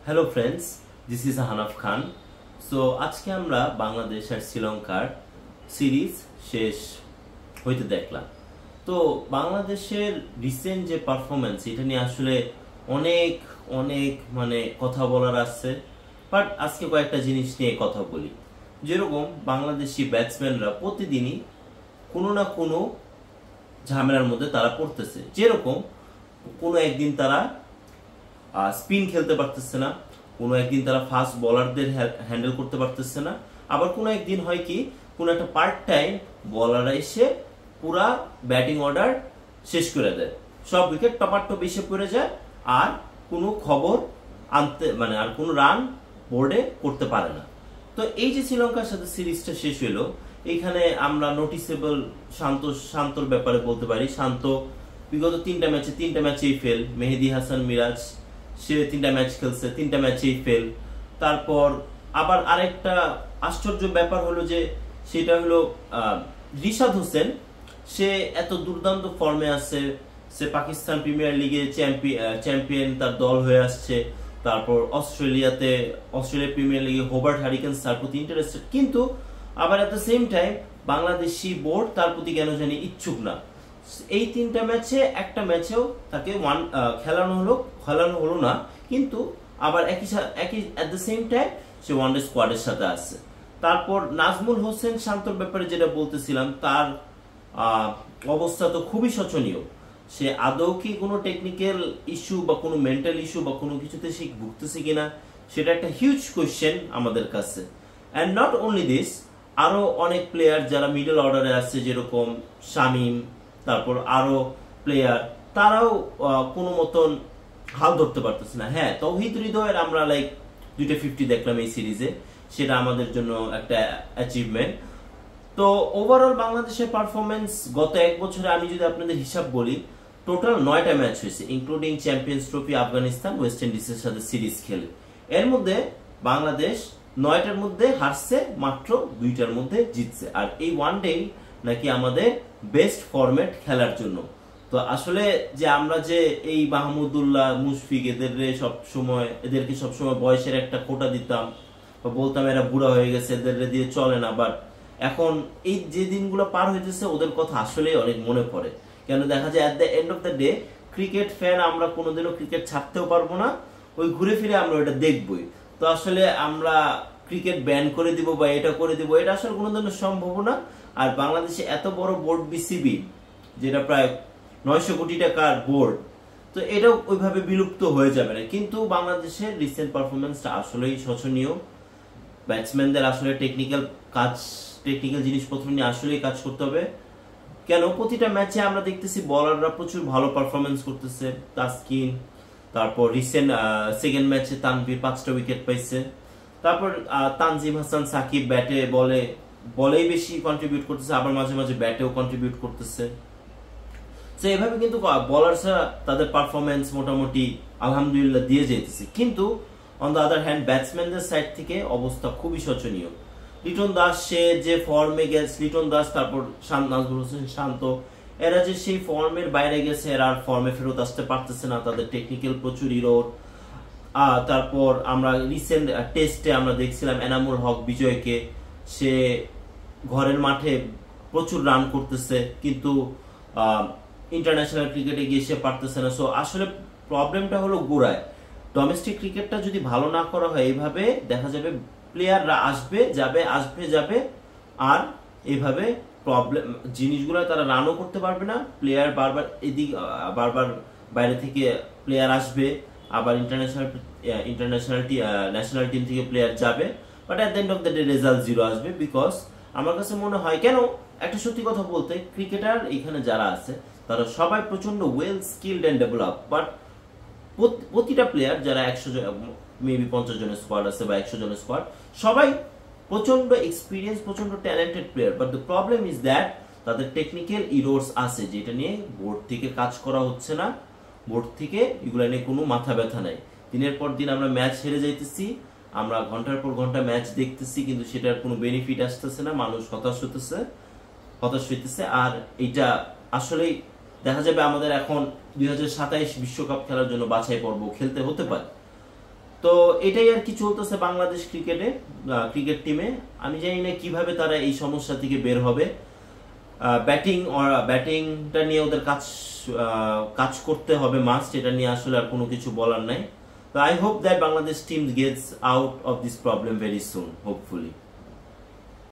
Hello friends, this is হানাফ Khan. So আজকে আমরা বাংলাদেশ আর শ্রীলঙ্কার সিরিজ শেষ হইতে দেখলাম। তো বাংলাদেশের রিসেন্ট যে পারফরমেন্স, এটা নিয়ে আসলে অনেক অনেক কথা বলার আছে। বাট আজকে কয়েকটা জিনিস নিয়ে কথা বলি। যেরকম বাংলাদেশি ব্যাটসম্যানরা প্রতিদিনই কোনো না কোনো ঝামেলার মধ্যে তারা পড়তেছে। যেরকম কোনো একদিন তারা স্পিন খেলতে পারতেছে না, কোনো একদিন তারা ফাস্ট বোলারদের হ্যান্ডেল করতে পারতেছে না, আবার কোনো একদিন হয় কি কোনো একটা পার্ট টাইম বোলাররা এসে পুরা ব্যাটিং অর্ডার শেষ করে দেয়, সব উইকেট টপাটপ এসে পড়ে যায়, আর কোনো খবর আনতে আর কোনো রান বোর্ডে করতে পারে না। তো এই যে শ্রীলঙ্কার সাথে সিরিজটা শেষ হলো, এইখানে আমরা নোটিসেবল শান্তর ব্যাপারে বলতে পারি। শান্ত বিগত তিনটা ম্যাচেই ফেল। মেহেদী হাসান মিরাজ, সে 3টা ম্যাচ খেলছে, 3টা ম্যাচেই ফেল। তারপর আবার আরেকটা আশ্চর্য ব্যাপার হলো যে সেটা হলো রিশাদ হোসেন, সে এত দুর্দান্ত ফর্মে আছে, সে পাকিস্তান প্রিমিয়ার লিগে চ্যাম্পিয়ন তার দল হয়ে আসছে। তারপর অস্ট্রেলিয়া প্রিমিয়ার লিগে হোবার্ট হারিকেন্স তার প্রতি ইন্টারেস্টেড, কিন্তু আবার এট the same time Bangladeshi board তার প্রতি কেন জানি ইচ্ছুক না। এই 3টা ম্যাচে একটা ম্যাচেও তাকে খেলানো হলো না, কিন্তু আবার একই এট দ্য সেম টাইম সে ওয়ানডে স্কোয়াডের সাথে আছে। তারপর নাজমুল হোসেন শান্তর ব্যাপারে যেটা বলতেছিলাম, তার অবস্থা তো খুবই শোচনীয়। সে আদৌ কি কোনো টেকনিক্যাল ইস্যু বা কোনো মেন্টাল ইস্যু বা কোনো কিছুতে সে ভুগতেছে কিনা, সেটা একটা হিউজ কোয়েশ্চেন আমাদের কাছে। অ্যান্ড নট অনলি দিস, আরো অনেক প্লেয়ার যারা মিডল অর্ডারে আছে, যেরকম শামীম, তারপর আরো প্লেয়ার, তারাও কোনো মতন হাল ধরতে পারতেছে না। হ্যাঁ, তৌহিদ হৃদয়ের আমরা 2টা 50 দেখলাম এই সিরিজে, সেটা আমাদের জন্য একটা অ্যাচিভমেন্ট। তো ওভারঅল বাংলাদেশের পারফরমেন্স গত এক বছরে আমি যদি আপনাদের হিসাব বলি, টোটাল 9টা ম্যাচ হয়েছে, including champions trophy, Afghanistan, West ইন্ডিজের সাথে সিরিজ খেলে। এর মধ্যে বাংলাদেশ 9টার মধ্যে হারছে, মাত্র 2টার মধ্যে জিতছে। আর এই ওয়ানডে নাকি আমাদের বেস্ট ফরম্যাট খেলার জন্য। তো আসলে যে আমরা যে এই মাহমুদুল্লাহ, মুশফিক এদেরকে সবসময় বয়সের একটা কোটা দিতাম বা বলতাম এরা বুড়া হয়ে গেছে, এদের দিয়ে চলে না, বাট এখন এই যে দিনগুলো পার হইতেছে ওদের কথা আসলেই অনেক মনে পড়ে। কেন দেখা যায় at the end of the day cricket fan আমরা কোনোদিনও ক্রিকেট ছাড়তেও পারবো না, ওই ঘুরে ফিরে আমরা ওটা দেখবই। তো আসলে আমরা ক্রিকেট ব্যান করে দিব বা এটা করে দিব, এটা আসলে কোনোদিনও সম্ভব না। আর বাংলাদেশে এত বড় বোর্ড বিসিবি, যেটা প্রায় 900 কোটি টাকার বোর্ড, তো এটাও ওইভাবে বিলুপ্ত হয়ে যাবে না। কিন্তু বাংলাদেশের রিসেন্ট পারফরমেন্সটা আসলেই শোচনীয়। ব্যাটসম্যানদের আসলে টেকনিক্যাল জিনিসপত্র নিয়ে আসলেই কাজ করতে হবে। কেন প্রতিটা ম্যাচে আমরা দেখতেছি বোলাররা প্রচুর ভালো পারফরমেন্স করতেছে। তাসকিন, তারপর রিসেন্ট সেকেন্ড ম্যাচে তানভীর 5টা উইকেট পাইছে। তারপর তানজিম হাসান সাকিব বলেই বেশি কন্ট্রিবিউট করতেছে, আবার মাঝে মাঝে ব্যাটেও কন্ট্রিবিউট করতেছে। তো এভাবে কিন্তু বোলারসরা তাদের পারফরমেন্স মোটামুটি আলহামদুলিল্লাহ দিয়ে যেতেছে। কিন্তু অন দ্য আদার হ্যান্ড ব্যাটসম্যানদের সাইড থেকে অবস্থা খুবই শোচনীয়। লিটন দাস, সে যে ফর্মে গেছে, লিটন দাস, তারপর নাজমুল হোসেন শান্ত, এরা যে সেই ফর্মের বাইরে গেছে, এরা আর ফর্মে ফেরত আসতে পারতেছে না, তাদের টেকনিক্যাল প্রচুর ইরোর। তারপর আমরা রিসেন্ট টেস্টে আমরা দেখছিলাম এনামুল হক বিজয়কে, সে ঘরের মাঠে প্রচুর রান করতেছে, কিন্তু ইন্টারন্যাশনাল ক্রিকেটে গিয়ে সে পারতেছে না। সো আসলে প্রবলেমটা হলো গোড়ায়। ডোমেস্টিক ক্রিকেটটা যদি ভালো না করা হয়, এইভাবে দেখা যাবে প্লেয়াররা আসবে যাবে, আর এইভাবে প্রবলেম জিনিসগুলো তারা রানও করতে পারবে না। প্লেয়ার বারবার বাইরে থেকে প্লেয়ার আসবে, আবার ন্যাশনাল টিম থেকে প্লেয়ার যাবে, but at the end of the day result 0 আসবে। বিকজ আমার কাছে মনে হয়, কেন একটা সত্যি কথা বলতে, ক্রিকেটার এখানে যারা আছে তারা সবাই প্রচন্ড well skilled and develop, but প্রতিটা প্লেয়ার যারা 100 মেবি 50 জনের স্কোয়াড আছে বা 100 জনের স্কোয়াড, সবাই প্রচন্ড এক্সপিরিয়েন্স, প্রচন্ড talented player, but the problem is that তাদের টেকনিক্যাল ইরোর্স আছে, যেটা নিয়ে বোর্ড থেকে কাজ করা হচ্ছে না। বোর্ড থেকে এগুলো নিয়ে কোনো মাথা ব্যথা নাই। দিনের পর দিন আমরা ম্যাচ হেরে যাইতেছি, আমরা ঘন্টার পর ঘন্টা ম্যাচ দেখতেছি, কিন্তু সেটার কোনো বেনিফিট আসতেছে না, মানুষ হতাশ হইতেছে। আর এটা আসলেই দেখা যাবে আমাদের এখন 2027 বিশ্বকাপ খেলার জন্য বাছাই পর্ব খেলতে হতে পারে। তো এটাই আর কি চলতেছে বাংলাদেশ ক্রিকেট টিমে। আমি জানি না কিভাবে তারা এই সমস্যা থেকে বের হবে। ব্যাটিংটা নিয়ে ওদের কাজ করতে হবে মাস্ট, এটা নিয়ে আসলে আর কোনো কিছু বলার নাই। তো I hope that Bangladesh team Gates out of this problem very soon, hopefully.